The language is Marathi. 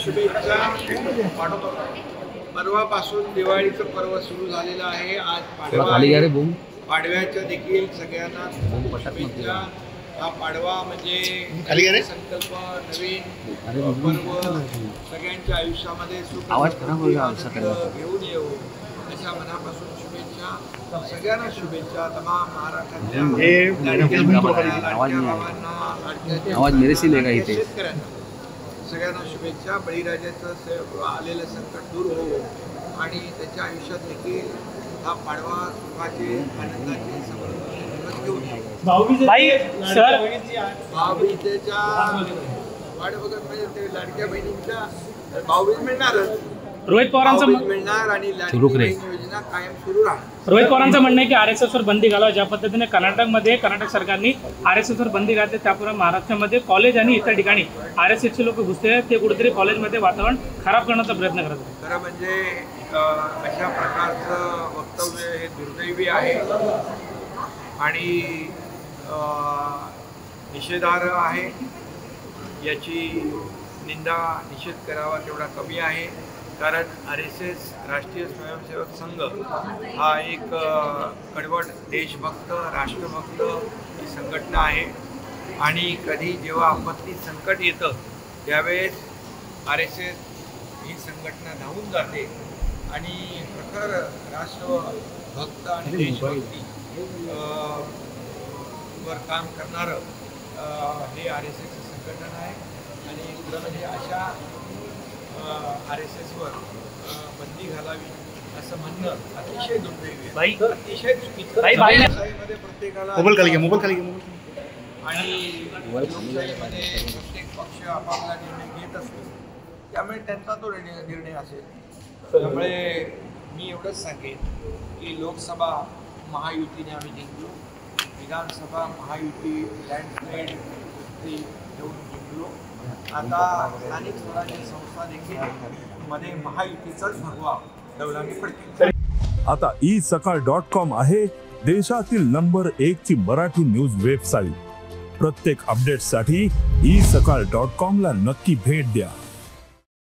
शुभेच्छा. परवापासून दिवाळीचं पर्व सुरू झालेलं आहे. आज पाडव्याच्या देखील सगळ्यांना शुभेच्छा. हा पाडवा म्हणजे संकल्प, नवीन पर्व सगळ्यांच्या आयुष्यामध्ये सुख घेऊन येऊ अशा मनापासून शुभेच्छा. सगळ्यांना शुभेच्छा. तमाम महाराष्ट्रातल्या शेतकऱ्यांना सगळ्यांना शुभेच्छा. बळीराजाचं आलेलं संकट दूर हो आणि त्याच्या आयुष्यात देखील हा पाडवा सुखाचे, आनंदाचे, समृद्धीचे दिवस घेऊन भाऊबीजेच्या वाट बघत म्हणजे ते लाडक्या बहिणींच्या भाऊबीज मिळणारच. रोहित पवारांचं मिळणार आणि लाडकी बहीण योजना कायम सुरू राहणार. रोहित पवारांचं म्हणणं आहे की RSS वर बंदी घालावी. ज्या पद्धतीने कर्नाटक सरकारने RSS वर बंदी घातली त्यापूर्वी महाराष्ट्रामध्ये कॉलेज आणि इतर ठिकाणी RSS चे लोक घुसते आहेत. ते कुठेतरी कॉलेजमध्ये वातावरण खराब करण्याचा प्रयत्न करत आहेत. खरं म्हणजे अशा प्रकारचं वक्तव्य हे दुर्दैवी आहे आणि निषेधार्ह आहे. याची निंदा, निषेध करावा तेवढा कमी आहे. कारण RSS राष्ट्रीय स्वयंसेवक संघ हा एक कडवट देशभक्त, राष्ट्रभक्त ही संघटना आहे आणि कधी जेव्हा आपत्ती संकट येतं त्यावेळेस RSS ही संघटना धावून जाते आणि प्रखर राष्ट्रभक्त आणि देशभक्ती वर काम करणारं हे RSS संघटना आहे. आणि खरं म्हणजे अशा RSS वर बंदी घालावी असं म्हणणं अतिशय दुर्दैवी आहे, अतिशय चुकीचं. प्रत्येकाला आणि लोकशाहीमध्ये प्रत्येक पक्ष आपापला निर्णय घेत असतो, त्यामुळे त्यांचा तो निर्णय असेल. त्यामुळे मी एवढंच सांगेन की लोकसभा महायुतीने आम्ही जिंकलो, विधानसभा महायुती लँडस्लाईड घेऊन जिंकलो. आता स्थानिक स्वराज्य संस्था देखील मध्ये महायुतीचाच भगवा दौलाने पडतील. आता isakal.com आहे देशातील नंबर 1 ची मराठी न्यूज वेबसाईट. प्रत्येक अपडेटसाठी isakal.com ला नक्की भेट द्या.